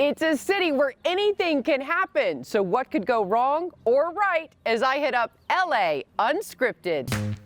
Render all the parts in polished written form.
It's a city where anything can happen. So what could go wrong or right as I hit up LA Unscripted.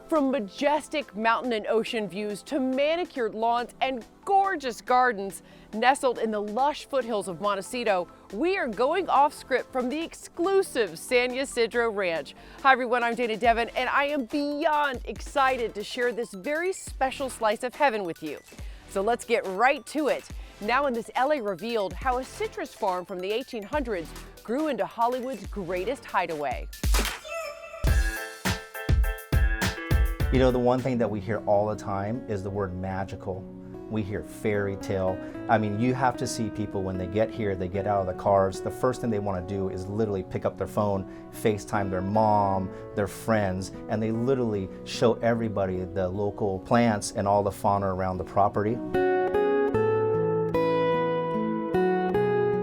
From majestic mountain and ocean views to manicured lawns and gorgeous gardens nestled in the lush foothills of Montecito, we are going off script from the exclusive San Ysidro Ranch. Hi everyone, I'm Dana Devon, and I am beyond excited to share this very special slice of heaven with you. So let's get right to it. Now in this LA Revealed, how a citrus farm from the 1800s grew into Hollywood's greatest hideaway. You know, the one thing that we hear all the time is the word magical. We hear fairy tale. I mean, you have to see people when they get here, they get out of the cars, the first thing they want to do is literally pick up their phone, FaceTime their mom, their friends, and they literally show everybody the local plants and all the fauna around the property.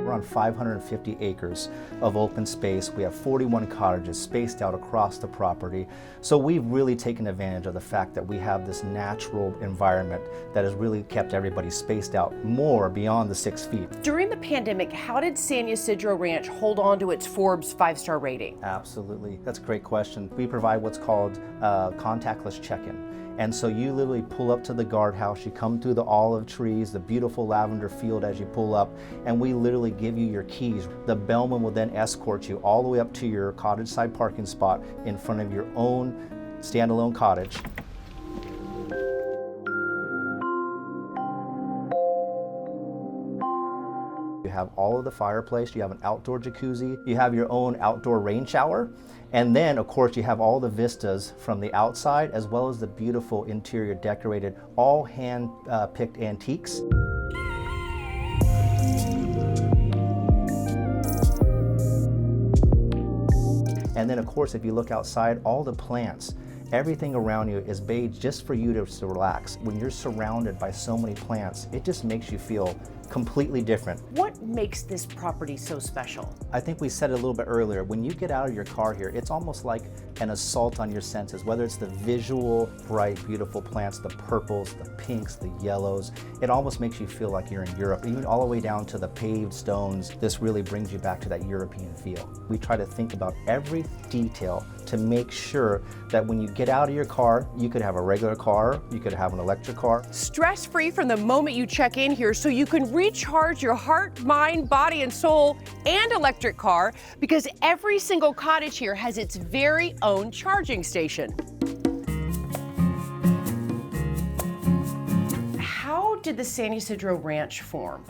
On 550 acres of open space. We have 41 cottages spaced out across the property. So we've really taken advantage of the fact that we have this natural environment that has really kept everybody spaced out more beyond the 6 feet. During the pandemic, how did San Ysidro Ranch hold on to its Forbes 5-star rating? Absolutely, that's a great question. We provide what's called contactless check-in. And so you literally pull up to the guardhouse, you come through the olive trees, the beautiful lavender field as you pull up, and we literally give you your keys. The bellman will then escort you all the way up to your cottage side parking spot in front of your own standalone cottage. You have all of the fireplace, you have an outdoor jacuzzi, you have your own outdoor rain shower, and then of course you have all the vistas from the outside as well as the beautiful interior decorated, all hand picked antiques. And then of course if you look outside, all the plants, everything around you is made just for you to relax. When you're surrounded by so many plants, it just makes you feel completely different. What makes this property so special? I think we said it a little bit earlier, when you get out of your car here, it's almost like an assault on your senses, whether it's the visual, bright, beautiful plants, the purples, the pinks, the yellows. It almost makes you feel like you're in Europe, even all the way down to the paved stones. This really brings you back to that European feel. We try to think about every detail to make sure that when you get out of your car, you could have a regular car, you could have an electric car. Stress-free from the moment you check in here, so you can recharge your heart, mind, body, and soul, and electric car, because every single cottage here has its very own charging station. How did the San Ysidro Ranch form?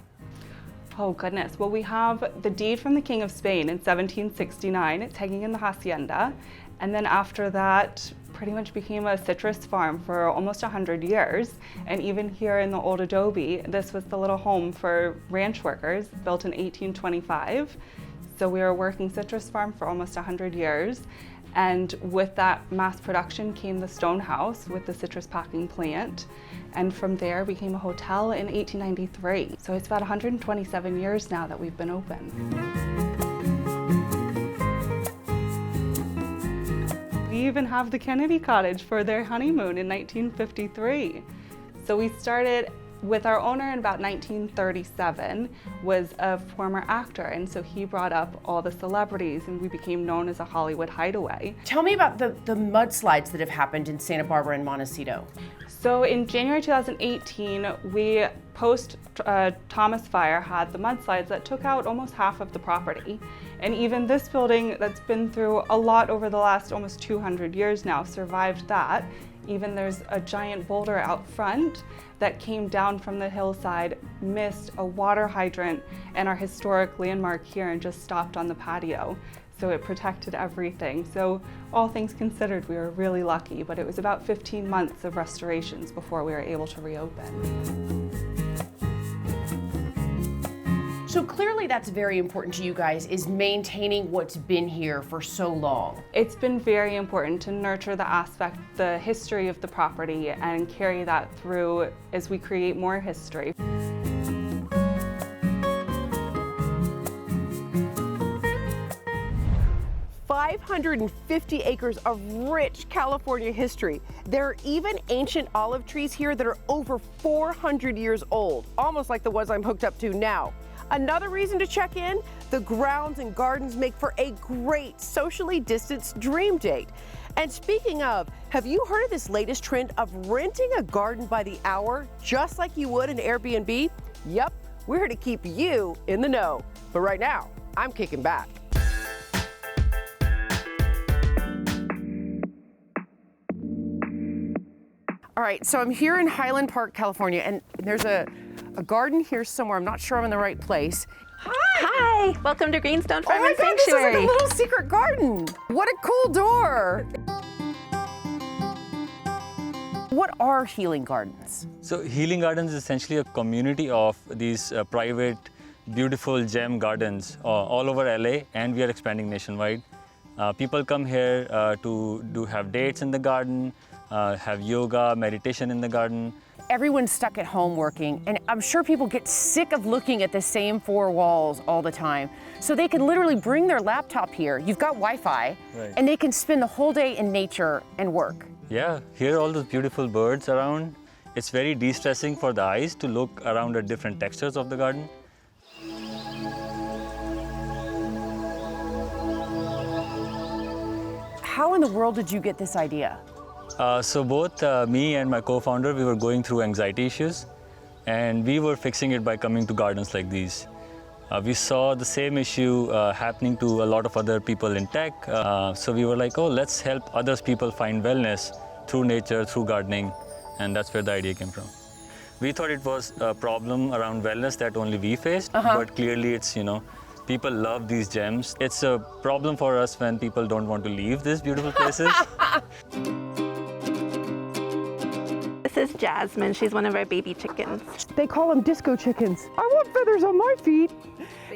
Oh goodness, well we have the deed from the King of Spain in 1769. It's hanging in the hacienda. And then after that, pretty much became a citrus farm for almost 100 years. And even here in the old adobe, this was the little home for ranch workers, built in 1825. So we were a working citrus farm for almost 100 years. And with that mass production came the stone house with the citrus packing plant. And from there became a hotel in 1893. So it's about 127 years now that we've been open. We even have the Kennedy cottage for their honeymoon in 1953. So we started with our owner in about 1937, was a former actor, and so he brought up all the celebrities and we became known as a Hollywood hideaway. Tell me about the mudslides that have happened in Santa Barbara and Montecito. So in January 2018, we, post Thomas Fire, had the mudslides that took out almost half of the property. And even this building that's been through a lot over the last almost 200 years now survived that. Even there's a giant boulder out front that came down from the hillside, missed a water hydrant and our historic landmark here and just stopped on the patio. So it protected everything. So all things considered, we were really lucky, but it was about 15 months of restorations before we were able to reopen. So clearly that's very important to you guys, is maintaining what's been here for so long. It's been very important to nurture the aspect, the history of the property, and carry that through as we create more history. "550 acres of rich California history. There are even ancient olive trees here that are over 400 years old, almost like the ones I'm hooked up to now. Another reason to check in, the grounds and gardens make for a great socially distanced dream date. And speaking of, have you heard of this latest trend of renting a garden by the hour, just like you would an Airbnb? Yep, we're here to keep you in the know. But right now, I'm kicking back. All right, so I'm here in Highland Park, California, and there's a garden here somewhere. I'm not sure I'm in the right place. Hi, welcome to Greenstone Oh Farm my and God, this is Sanctuary. like a little secret garden. What a cool door. What are healing gardens? So Healing Gardens is essentially a community of these private, beautiful gem gardens all over LA, and we are expanding nationwide. People come here to have dates in the garden, have yoga, meditation in the garden. Everyone's stuck at home working, and I'm sure people get sick of looking at the same four walls all the time. So they can literally bring their laptop here. You've got Wi-Fi, Right. and they can spend the whole day in nature and work. Yeah, here are all those beautiful birds around. It's very de-stressing for the eyes to look around at different textures of the garden. How in the world did you get this idea? So both me and my co-founder, we were going through anxiety issues, and we were fixing it by coming to gardens like these. We saw the same issue happening to a lot of other people in tech, so we were like, oh, let's help others people find wellness through nature, through gardening, and that's where the idea came from. We thought it was a problem around wellness that only we faced, but clearly it's, people love these gems. It's a problem for us when people don't want to leave these beautiful places. This is Jasmine. She's one of our baby chickens. They call them disco chickens. I want feathers on my feet.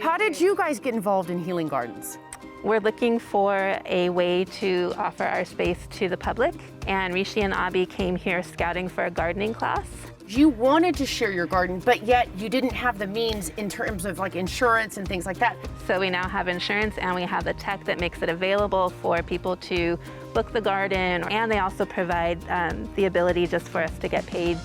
How did you guys get involved in healing gardens? We're looking for a way to offer our space to the public, and Rishi and Abhi came here scouting for a gardening class. You wanted to share your garden, but yet you didn't have the means in terms of like insurance and things like that. So we now have insurance, and we have the tech that makes it available for people to book the garden, and they also provide the ability just for us to get paid.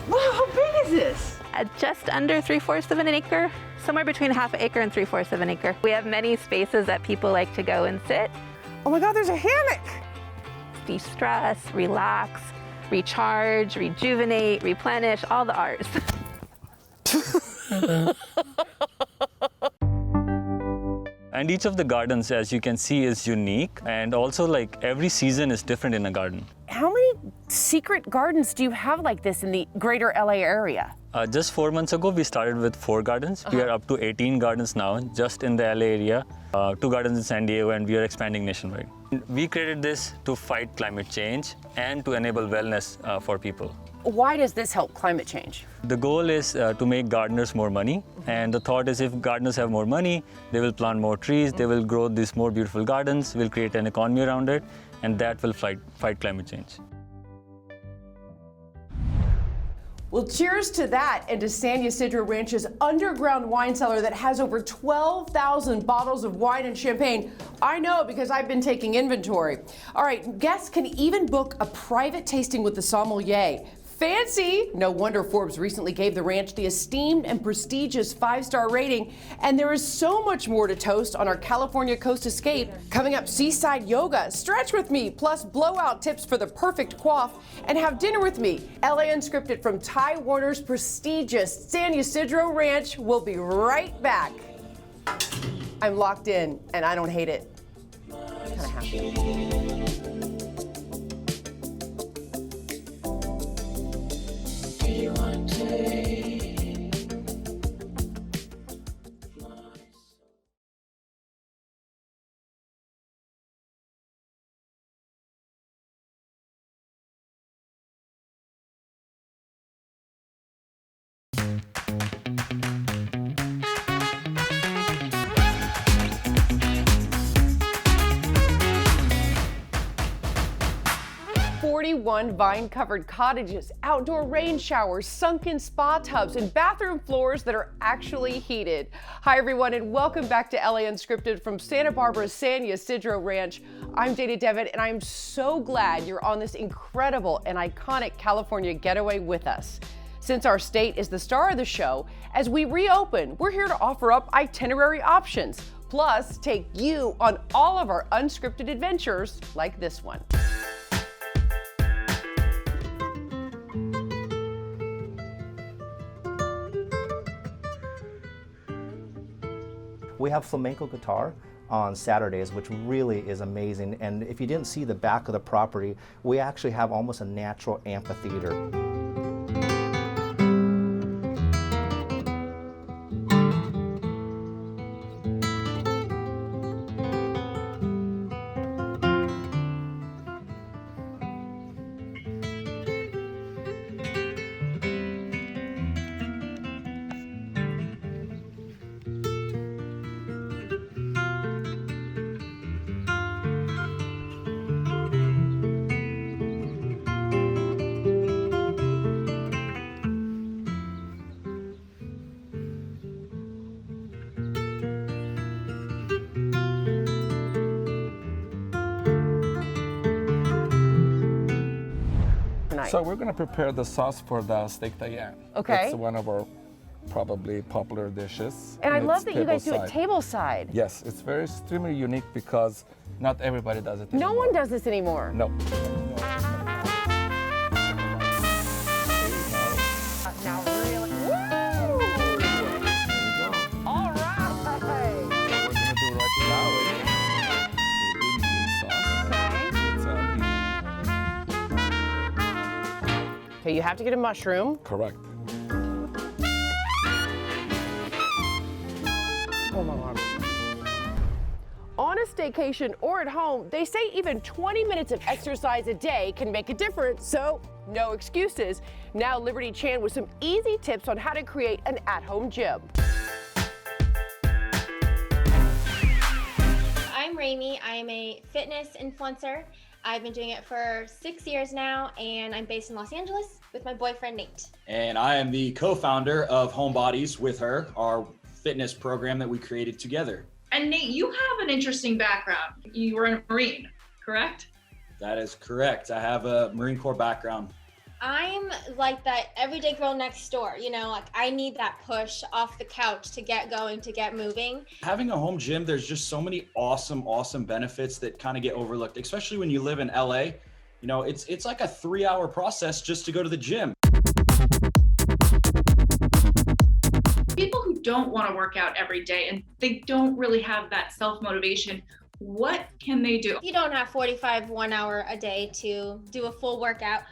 Wow, how big is this? Just under 3/4 of an acre, somewhere between half an acre and 3/4 of an acre. We have many spaces that people like to go and sit, Oh my God, there's a hammock. de-stress, relax, recharge, rejuvenate, replenish, all the R's. And each of the gardens, as you can see, is unique. And also, like, every season is different in a garden. How many secret gardens do you have like this in the greater LA area? Just 4 months ago, we started with 4 gardens. We are up to 18 gardens now, just in the LA area. 2 gardens in San Diego, and we are expanding nationwide. We created this to fight climate change and to enable wellness for people. Why does this help climate change? The goal is to make gardeners more money. And the thought is, if gardeners have more money, they will plant more trees, they will grow these more beautiful gardens, we'll create an economy around it, and that will fight climate change. Well, cheers to that and to San Ysidro Ranch's underground wine cellar that has over 12,000 bottles of wine and champagne. I know because I've been taking inventory. All right, guests can even book a private tasting with the sommelier. Fancy! No wonder Forbes recently gave the ranch the esteemed and prestigious 5-star rating. And there is so much more to toast on our California coast escape. Coming up, seaside yoga, stretch with me, plus blowout tips for the perfect coif, and have dinner with me. LA Unscripted from Ty Warner's prestigious San Ysidro Ranch. We'll be right back. I'm locked in, and I don't hate it. I'm kind of happy. 41 vine-covered cottages, outdoor rain showers, sunken spa tubs, and bathroom floors that are actually heated. Hi everyone, and welcome back to LA Unscripted from Santa Barbara's San Ysidro Ranch. I'm Dana Devitt, and I'm so glad you're on this incredible and iconic California getaway with us. Since our state is the star of the show, as we reopen, we're here to offer up itinerary options, plus take you on all of our unscripted adventures like this one. We have flamenco guitar on Saturdays, which really is amazing. And if you didn't see the back of the property, we actually have almost a natural amphitheater. So we're going to prepare the sauce for the steak Diane. Okay. It's one of our probably popular dishes. And I love it's that you guys do it tableside. tableside. Yes, it's very extremely unique because not everybody does it No anymore. one does this anymore. No. Now really. Woo! All right. What we're going to do right now is green bean sauce. It's Okay, you have to get a mushroom. correct. Oh my God. On a staycation or at home, they say even 20 minutes of exercise a day can make a difference, so no excuses. Now Liberty Chan with some easy tips on how to create an at-home gym. I'm Raimi. I'm a fitness influencer. I've been doing it for 6 years now, and I'm based in Los Angeles with my boyfriend, Nate. And I am the co-founder of Homebodies with her, our fitness program that we created together. And Nate, you have an interesting background. You were a Marine, correct? That is correct. I have a Marine Corps background. I'm like that everyday girl next door, you know, like I need that push off the couch to get going, to get moving. Having a home gym, there's just so many awesome benefits that kind of get overlooked, especially when you live in LA. You know, it's like a 3-hour process just to go to the gym. People who don't want to work out every day and they don't really have that self-motivation, what can they do? You don't have 1 hour a day to do a full workout.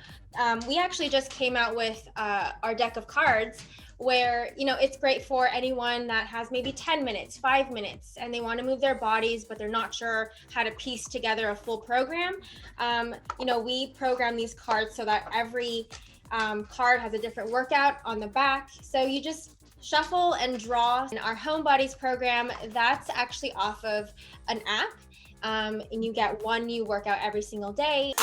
We actually just came out with our deck of cards where, you know, it's great for anyone that has maybe 10 minutes, 5 minutes, and they want to move their bodies, but they're not sure how to piece together a full program. You know, we program these cards so that every card has a different workout on the back. So you just shuffle and draw. In our Homebodies program, that's actually off of an app, and you get one new workout every single day.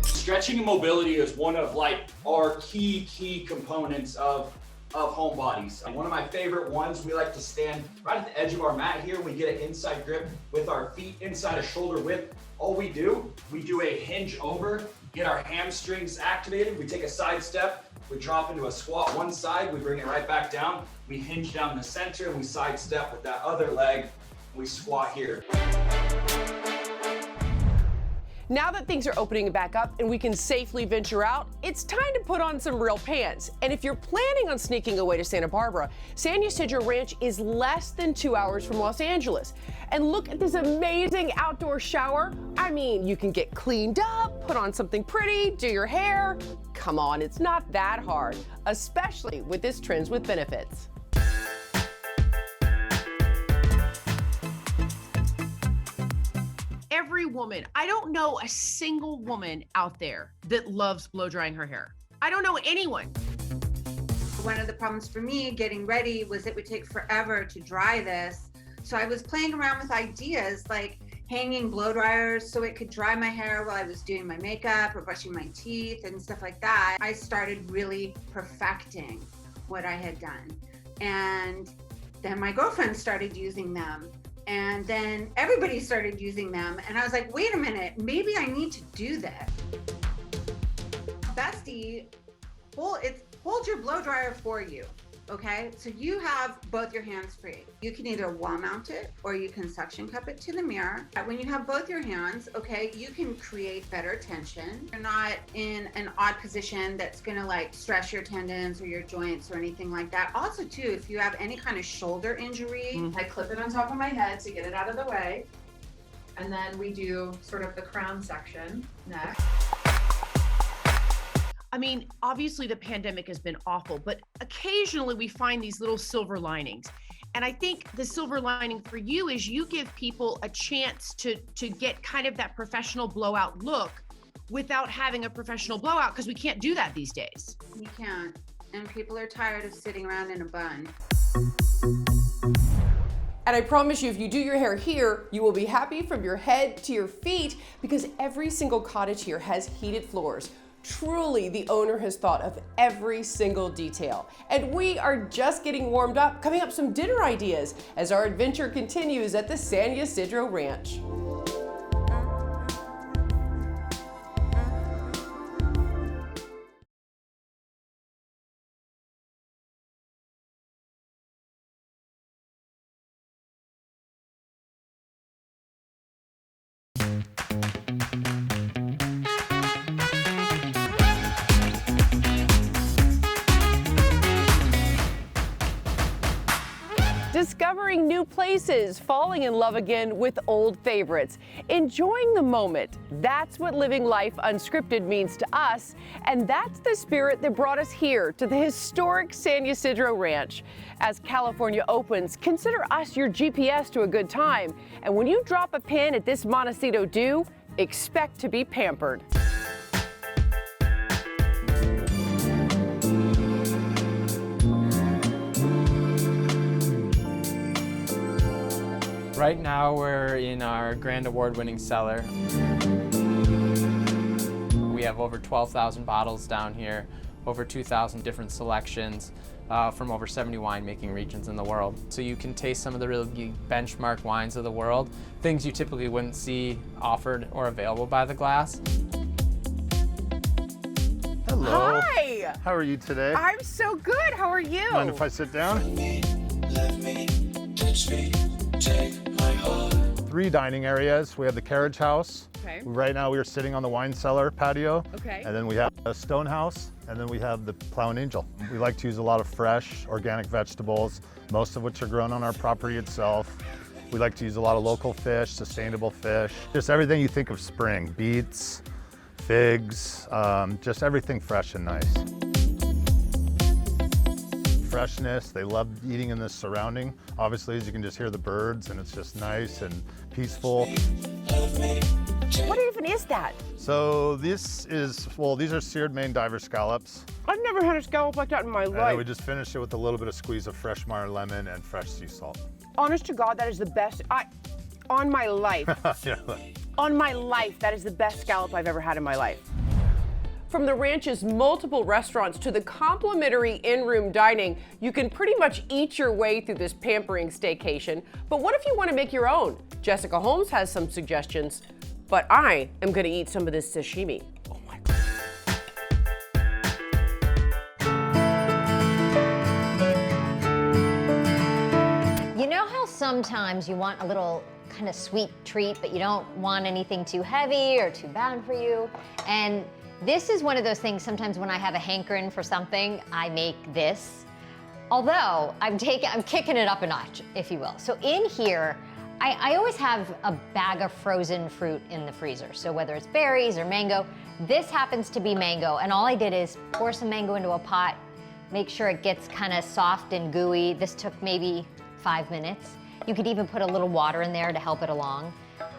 Stretching and mobility is one of like our key components of Homebodies. And one of my favorite ones, we like to stand right at the edge of our mat here. We get an inside grip with our feet inside a shoulder width. All we do a hinge over, get our hamstrings activated. We take a side step, we drop into a squat one side, we bring it right back down. We hinge down the center and we side step with that other leg. We squat here. Now that things are opening back up and we can safely venture out, it's time to put on some real pants. And if you're planning on sneaking away to Santa Barbara, San Ysidro Ranch is less than 2 hours from Los Angeles. And look at this amazing outdoor shower. I mean, you can get cleaned up, put on something pretty, do your hair. Come on, it's not that hard, especially with this Trends with Benefits. Every woman, I don't know a single woman out there that loves blow drying her hair. I don't know anyone. One of the problems for me getting ready was it would take forever to dry this. So I was playing around with ideas like, hanging blow dryers so it could dry my hair while I was doing my makeup or brushing my teeth and stuff like that. I started really perfecting what I had done. And then my girlfriend started using them. And then everybody started using them. And I was like, wait a minute, maybe I need to do this. Bestie holds your blow dryer for you. Okay, so you have both your hands free. You can either wall mount it or you can suction cup it to the mirror. When you have both your hands, okay, you can create better tension. You're not in an odd position that's gonna like stress your tendons or your joints or anything like that. Also too, if you have any kind of shoulder injury, I clip it on top of my head to get it out of the way. And then we do sort of the crown section next. I mean, obviously the pandemic has been awful, but occasionally we find these little silver linings. And I think the silver lining for you is you give people a chance to get kind of that professional blowout look without having a professional blowout, because we can't do that these days. you can't. And people are tired of sitting around in a bun. And I promise you, if you do your hair here, you will be happy from your head to your feet, because every single cottage here has heated floors. Truly, the owner has thought of every single detail. And we are just getting warmed up, coming up some dinner ideas as our adventure continues at the San Ysidro Ranch. Discovering new places, falling in love again with old favorites, enjoying the moment. That's what living life unscripted means to us, and that's the spirit that brought us here to the historic San Ysidro Ranch. As California opens, consider us your GPS to a good time, and when you drop a pin at this Montecito do, expect to be pampered. Right now we're in our grand award-winning cellar. We have over 12,000 bottles down here, over 2,000 different selections from over 70 winemaking regions in the world. So you can taste some of the really benchmark wines of the world, things you typically wouldn't see offered or available by the glass. Hello. Hi! How are you today? I'm so good. How are you? Mind if I sit down? Let me, touch me, take my heart. 3 dining areas. We have the carriage house. Okay. Right now we are sitting on the wine cellar patio. Okay. And then we have a stone house, and then we have the Plow and Angel. We like to use a lot of fresh, organic vegetables, most of which are grown on our property itself. We like to use a lot of local fish, sustainable fish, just everything you think of spring, beets, figs, just everything fresh and nice. Freshness, they love eating in this surrounding. Obviously, as you can just hear the birds, and it's just nice and peaceful. What even is that? So this is, well, these are seared Maine diver scallops. I've never had a scallop like that in my And then life. we just finish it with a little bit of squeeze of fresh Meyer lemon and fresh sea salt. Honest to God, that is the best. On my life. Yeah. On my life, that is the best scallop I've ever had in my life. From the ranch's multiple restaurants to the complimentary in-room dining, you can pretty much eat your way through this pampering staycation. But what if you want to make your own? Jessica Holmes has some suggestions, but I am going to eat some of this sashimi. Oh my God. You know how sometimes you want a little kind of sweet treat, but you don't want anything too heavy or too bad for you? And this is one of those things, sometimes when I have a hankering for something, I make this. Although I'm kicking it up a notch, if you will. So in here, I always have a bag of frozen fruit in the freezer. So whether it's berries or mango, this happens to be mango. And all I did is pour some mango into a pot, make sure it gets kind of soft and gooey. This took maybe 5 minutes. You could even put a little water in there to help it along.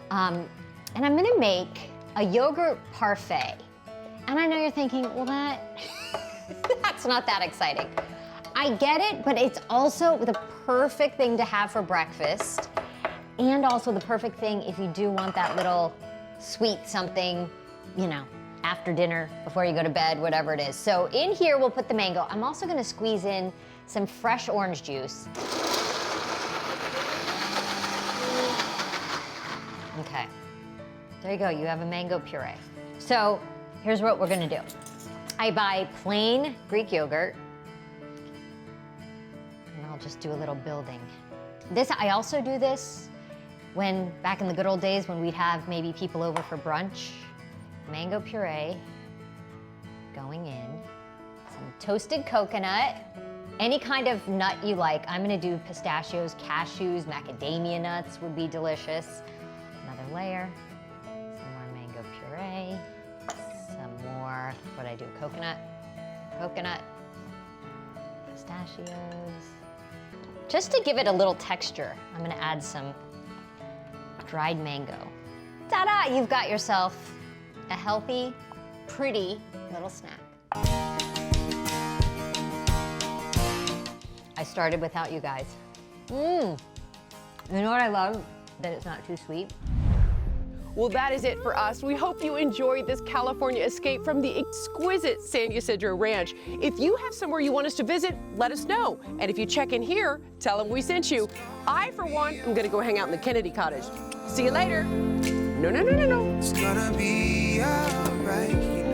And I'm gonna make a yogurt parfait. And I know you're thinking, well, that's not that exciting. I get it, but it's also the perfect thing to have for breakfast. and also the perfect thing if you do want that little sweet something, you know, after dinner, before you go to bed, whatever it is. So in here, we'll put the mango. I'm also gonna squeeze in some fresh orange juice. Okay, there you go, you have a mango puree. So here's what we're gonna do. I buy plain Greek yogurt, and I'll just do a little building. I also do this when, back in the good old days, when we'd have maybe people over for brunch. Mango puree going in, some toasted coconut, any kind of nut you like. I'm gonna do pistachios, cashews, macadamia nuts would be delicious. Another layer, some more mango puree, some more, what'd I do, coconut, pistachios. Just to give it a little texture, I'm gonna add some dried mango. Ta-da, you've got yourself a healthy, pretty little snack. I started without you guys. You know what I love? That it's not too sweet. Well, that is it for us. We hope you enjoyed this California escape from the exquisite San Ysidro Ranch. If you have somewhere you want us to visit, let us know. And if you check in here, tell them we sent you. I, for one, am gonna go hang out in the Kennedy Cottage. See you later. No. It's gonna be alright.